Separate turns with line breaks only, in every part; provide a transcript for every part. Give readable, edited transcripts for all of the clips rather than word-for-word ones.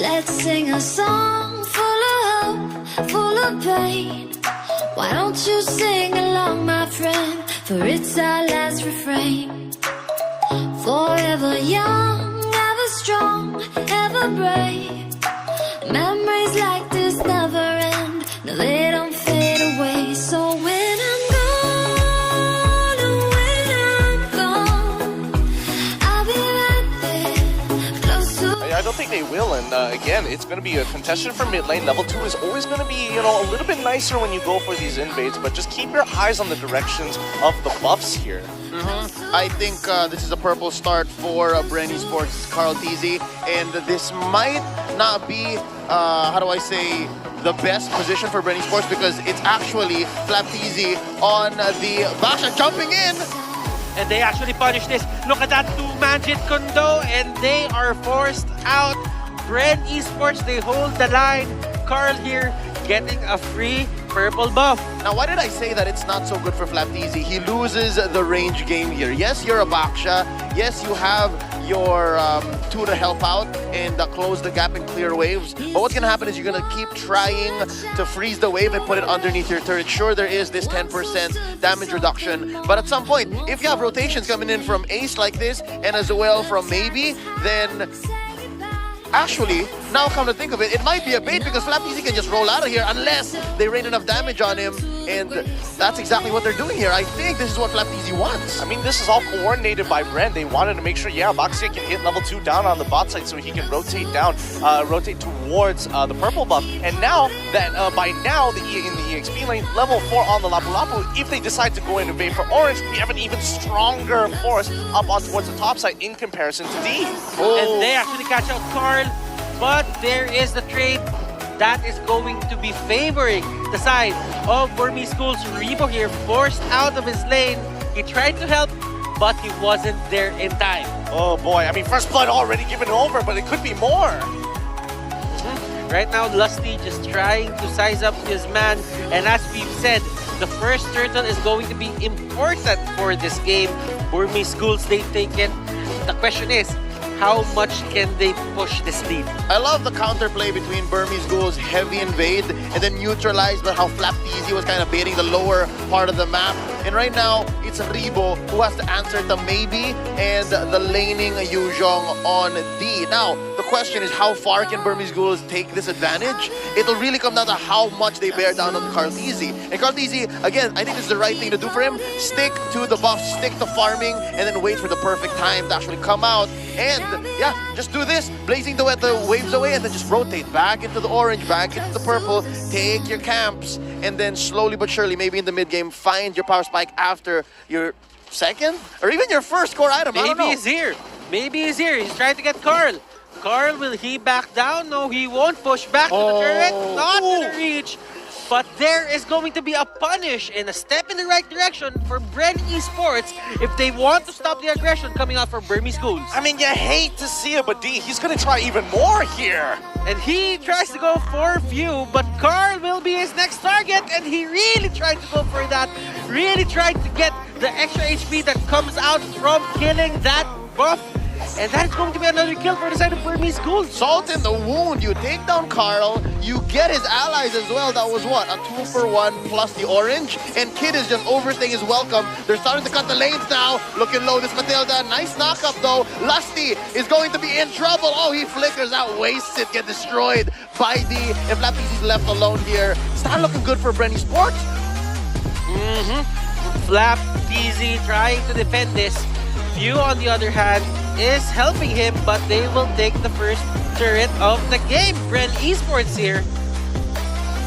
Let's sing a song full of hope, full of pain. Why don't you sing along, my friend? For it's our last refrain. Forever young, ever strong, ever brave. Memories like this never end. No, they don't fade away. So when I'm gone, oh, when I'm gone, I'll be right there, close to.
I don't think they will, and again, it's going to be a contestant for mid lane. Level 2 is always going to be, a little bit nicer when you go for these invades, but just keep your eyes on the directions of the buffs here.
I think this is a purple start for Bren Esports' Carl TZ, and this might not be, how do I say, the best position for Bren Esports, because it's actually Flap TZ on the Baksha jumping in.
And they actually punish this. Look at that two-man Jit Kundo, and they are forced out. Bren Esports, they hold the line. Carl here getting a free purple buff.
Now, why did I say that it's not so good for Flap TZ? He loses the range game here. Yes, you're a Baksha. Yes, you have your 2 to help out and close the gap and clear waves. But what's going to happen is you're going to keep trying to freeze the wave and put it underneath your turret. Sure, there is this 10% damage reduction. But at some point, if you have rotations coming in from Ace like this and as well from Maybe, then actually, now come to think of it, it might be a bait because Flap TZ can just roll out of here unless they rain enough damage on him, and that's exactly what they're doing here. I think this is what Flap TZ wants.
I mean, this is all coordinated by Bren. They wanted to make sure, Baxia can hit level 2 down on the bot side so he can rotate down, rotate towards the purple buff. And now that, by now, in the EXP lane, level 4 on the Lapu Lapu, if they decide to go and invade for orange, we have an even stronger force up on towards the top side in comparison to D.
And they actually catch out Carl. But there is the trade that is going to be favoring the side of Burmese Schools. Rebo here forced out of his lane. He tried to help, but he wasn't there in time.
Oh boy, I mean, first blood already given over, but it could be more.
Right now, Lusty just trying to size up his man. And as we've said, the first turtle is going to be important for this game. Burmese Schools, they take it. The question is, how much can they push this lead?
I love the counterplay between Burmese Ghouls' heavy invade and then neutralize, but how Flap TZ was kind of baiting the lower part of the map. And right now, it's Rebo who has to answer the Maybe and the laning Yuzhong on D. Now, the question is, how far can Burmese Ghouls take this advantage? It'll really come down to how much they bear down on Carl TZ. And Carl TZ, again, I think this is the right thing to do for him. Stick to the buff, stick to farming, and then wait for the perfect time to actually come out. And yeah, just do this, blazing the waves away, and then just rotate back into the orange, back into the purple, take your camps, and then slowly but surely, maybe in the mid game, find your power spike after your second or even your first core item. I don't know.
Maybe he's here. Maybe he's here. He's trying to get Carl. Carl, will he back down? No, he won't push back to the turret. Not to the reach. But there is going to be a punish and a step in the right direction for Bren Esports if they want to stop the aggression coming out from Burmese Schools.
I mean, you hate to see it, but D, he's going to try even more here.
And he tries to go for few, but Carl will be his next target, and he really tried to go for that. Really tried to get the extra HP that comes out from killing that buff. And that is going to be another kill for the side of Burmese Schools.
Salt in the wound. You take down Carl. You get his allies as well. That was what? A 2-for-1 plus the orange. And Kid is just overstaying his welcome. They're starting to cut the lanes now. Looking low, this Matilda. Nice knockup though. Lusty is going to be in trouble. Oh, he flickers out, wastes it, get destroyed by D. And Flap TZ is left alone here. It's not looking good for Bren Esports.
Flap TZ trying to defend this. Few, on the other hand, is helping him, but they will take the first turret of the game. Bren Esports here,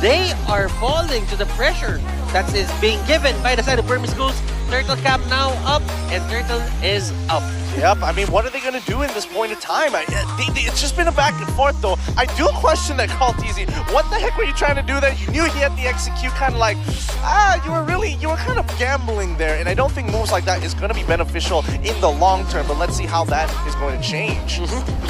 they are falling to the pressure that is being given by the side of Burmese Schools. Turtle cap now up, and Turtle is up.
Yep, I mean, what are they going to do in this point in time? It's just been a back and forth, though. I do question that Carl TZ. What the heck were you trying to do there? You knew he had the execute, kind of like, you were kind of gambling there. And I don't think moves like that is going to be beneficial in the long term, but let's see how that is going to change.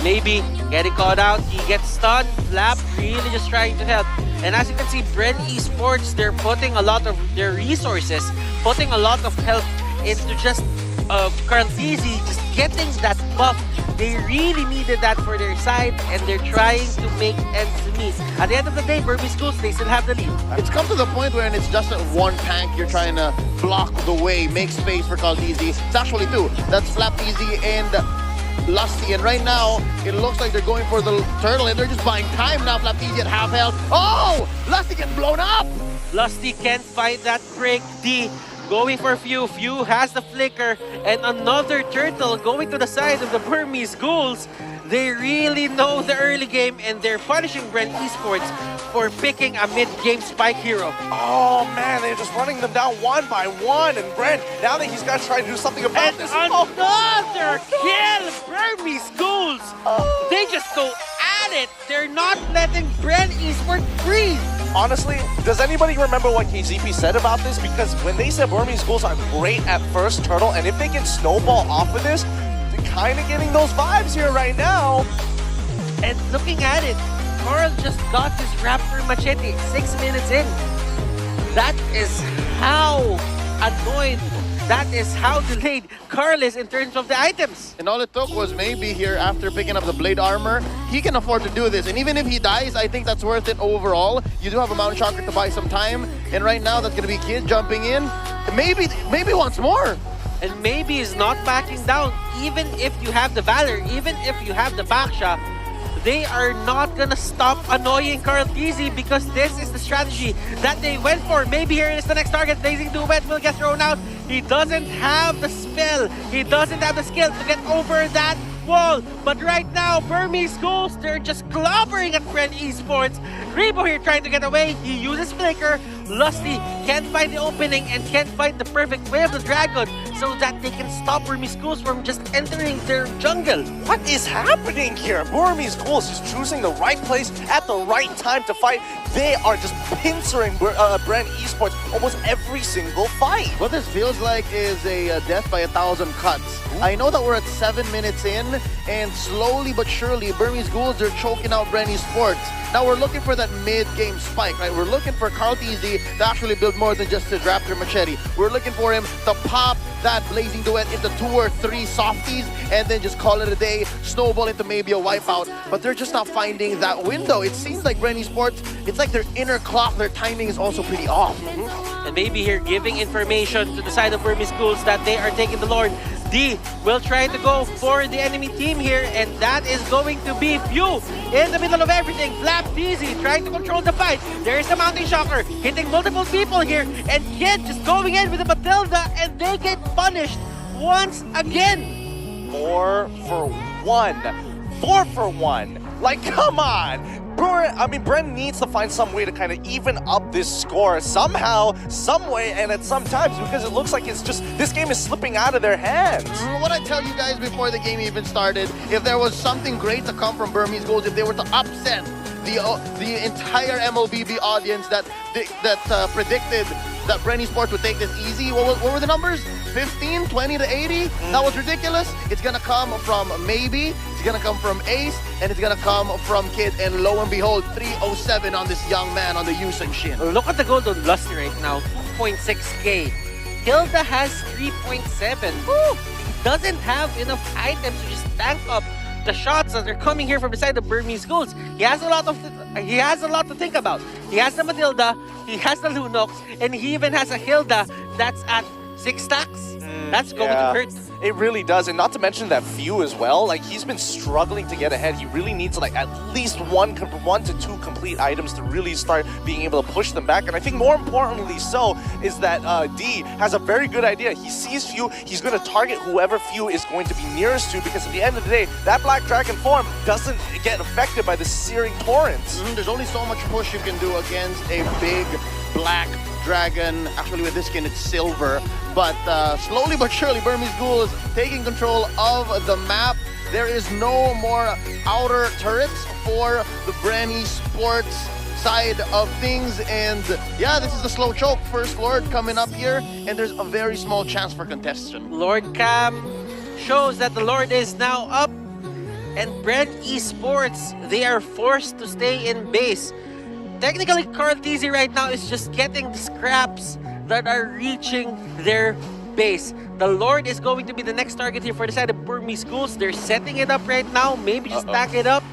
Maybe getting caught out, he gets stunned. Flap really just trying to help. And as you can see, Bren Esports, they're putting a lot of their resources, putting a lot of help into just Carl Tizzy just getting that buff. They really needed that for their side, and they're trying to make ends meet. At the end of the day, Burmese Schools, they still have the lead.
It's come to the point where it's just one tank you're trying to block the way, make space for Caldeezy. It's actually two. That's Flapteezy and Lusty. And right now, it looks like they're going for the turtle, and they're just buying time now. Flapteezy at half health. Oh! Lusty gets blown up!
Lusty can't find that break. D going for Few. Few has the flicker, and another turtle going to the side of the Burmese Ghouls. They really know the early game, and they're punishing Bren Esports for picking a mid-game spike hero.
Oh man, they're just running them down one by one, and Bren, now that he's got to try to do something about
And
this.
another kill! Burmese Ghouls! They just go at it! They're not letting Bren Esports breathe!
Honestly, does anybody remember what KZP said about this? Because when they said Burmese Ghouls are great at first turtle, and if they can snowball off of this, they're kind of getting those vibes here right now.
And looking at it, Carl just got his Raptor Machete 6 minutes in. That is how annoyed, that is how delayed Carl is in terms of the items.
And all it took was maybe here after picking up the blade armor, he can afford to do this. And even if he dies, I think that's worth it overall. You do have a Mount Shocker to buy some time. And right now, that's going to be Kid jumping in. Maybe once more.
And maybe is not backing down. Even if you have the Valor, even if you have the Baksha, they are not gonna stop annoying Carl Tizzy because this is the strategy that they went for. Maybe here is the next target. Blazing Duet will get thrown out. He doesn't have the spell. He doesn't have the skill to get over that wall. But right now, Burmese Ghouls, they're just clobbering at Bren Esports. Rebo here trying to get away. He uses Flicker. Lusty can't find the opening and can't find the perfect way of the dragon so that they can stop Burmese Ghouls from just entering their jungle.
What is happening here? Burmese Ghouls is choosing the right place at the right time to fight. They are just pincering Bren Esports almost every single fight.
What this feels like is a death by 1,000 cuts. I know that we're at 7 minutes in, and slowly but surely, Burmese Ghouls are choking out Bren Esports. Now we're looking for that mid-game spike, right? We're looking for Carl Tizzy to actually build more than just his Raptor Machete. We're looking for him to pop that Blazing Duet into 2 or 3 softies and then just call it a day, snowball into maybe a wipeout. But they're just not finding that window. It seems like Bren Esports, it's like their inner clock, their timing is also pretty off.
And maybe here giving information to the side of Burmese Ghouls that they are taking the Lord. D will try to go for the enemy team here, and that is going to be Few in the middle of everything. Flapteezy trying to control the fight. There's the Mountain Shocker hitting multiple people here, and Kid just going in with the Matilda, and they get punished once again.
4 for 1. 4 for 1. Like, come on. Bren needs to find some way to kind of even up this score somehow, some way, and at some times, because it looks like it's just, this game is slipping out of their hands.
What I tell you guys before the game even started, if there was something great to come from Burmese Ghouls, if they were to upset the entire Mlbb audience that predicted that Bren Esports would take this easy, what were the numbers? 15, 20 to 80? That was ridiculous. It's gonna come from Maybe, it's gonna come from Ace, and it's gonna come from Kid, and lo and behold, 307 on this young man on the Yusen Shin.
Look at the gold on Lusty right now, 2.6k. Hilda has 3.7. He doesn't have enough items to just tank up the shots that are coming here from the side of Burmese Ghouls. He has a lot to think about. He has the Matilda, he has the Lunox, and he even has a Hilda that's at 6 stacks. That's going to hurt.
It really does, and not to mention that Few as well. Like, he's been struggling to get ahead. He really needs like at least one to 2 complete items to really start being able to push them back. And I think more importantly so is that D has a very good idea. He sees Few, he's going to target whoever Few is going to be nearest to, because at the end of the day, that Black Dragon form doesn't get affected by the searing torrents.
There's only so much push you can do against a big black dragon. Actually, with this skin, it's silver. But slowly but surely, Burmese Ghouls taking control of the map. There is no more outer turrets for the Bren Esports side of things. And yeah, this is the slow choke. First Lord coming up here, and there's a very small chance for contestation.
Lord Cam shows that the Lord is now up, and Bren Esports, they are forced to stay in base. Technically, Carl Tizzy right now is just getting the scraps that are reaching their base. The Lord is going to be the next target here for the side of Burmese Ghouls. They're setting it up right now. Maybe just back it up.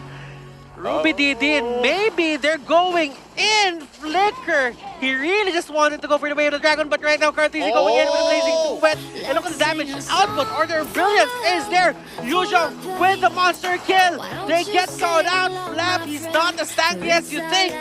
Ruby DD, and maybe they're going in. Flicker. He really just wanted to go for the way of the dragon, but right now Cartesi going in with a blazing duet. And look at the damage output. Order of Brilliance is there. Yuzhong with the monster kill. They get called out. Flap, he's not as tanky as you think.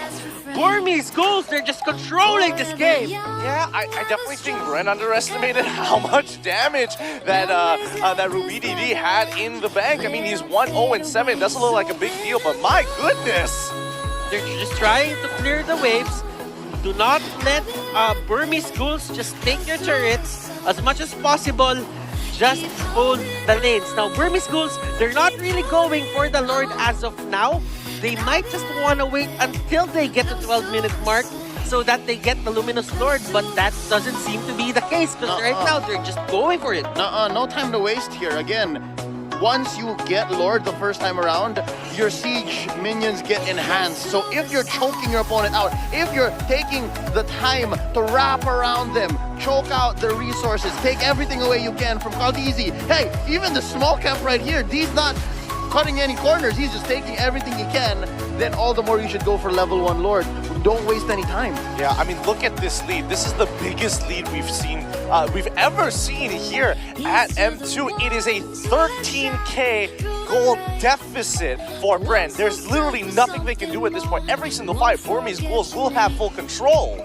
Burmese Ghouls, they're just controlling this game.
Yeah, I definitely think Bren underestimated how much damage that that Ruby DD had in the bank. I mean, he's 1-0-7. Doesn't look like a big deal, but my goodness.
They're just trying to clear the waves. Do not let Burmese Ghouls just take your turrets as much as possible. Just hold the lanes. Now, Burmese Ghouls, they're not really going for the Lord as of now. They might just want to wait until they get the 12-minute mark so that they get the Luminous Lord, but that doesn't seem to be the case because right now they're just going for it.
No time to waste here. Again, once you get Lord the first time around, your siege minions get enhanced. So if you're choking your opponent out, if you're taking the time to wrap around them, choke out their resources, take everything away you can from Khaleesi. Hey, even the small camp right here, D's not cutting any corners, he's just taking everything he can, then all the more you should go for level 1 Lord. Don't waste any time.
Yeah, I mean, look at this lead. This is the biggest lead we've ever seen here at M2. It is a 13K gold deficit for Bren. There's literally nothing they can do at this point. Every single fight, Burmese Ghouls will have full control.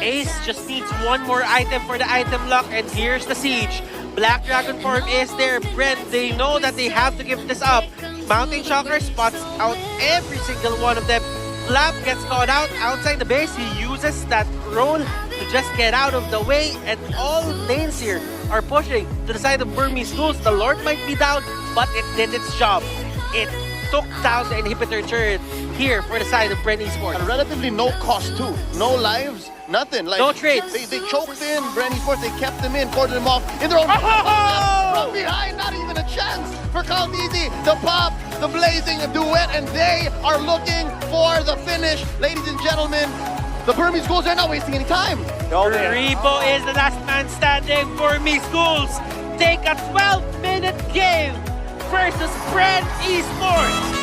Ace just needs one more item for the item lock, and here's the siege. Black Dragon form is there. Bren, they know that they have to give this up. Mountain Shocker spots out every single one of them. Flap gets caught out outside the base. He uses that roll to just get out of the way, and all lanes here are pushing to the side of Burmese Ghouls. The Lord might be down, but it did its job. It took down the inhibitor turret here for the side of Bren Esports.
And relatively no cost too. No lives, nothing. Like,
no trades.
They choked in Bren Esports, they kept them in, cordoned them off in their own from behind, not even a chance for Khaleesi to pop the blazing duet, and they are looking for the finish. Ladies and gentlemen, the Burmese Ghouls are not wasting any time.
Rebo is the last man standing. Burmese Ghouls take a 12-minute game versus Bren Esports.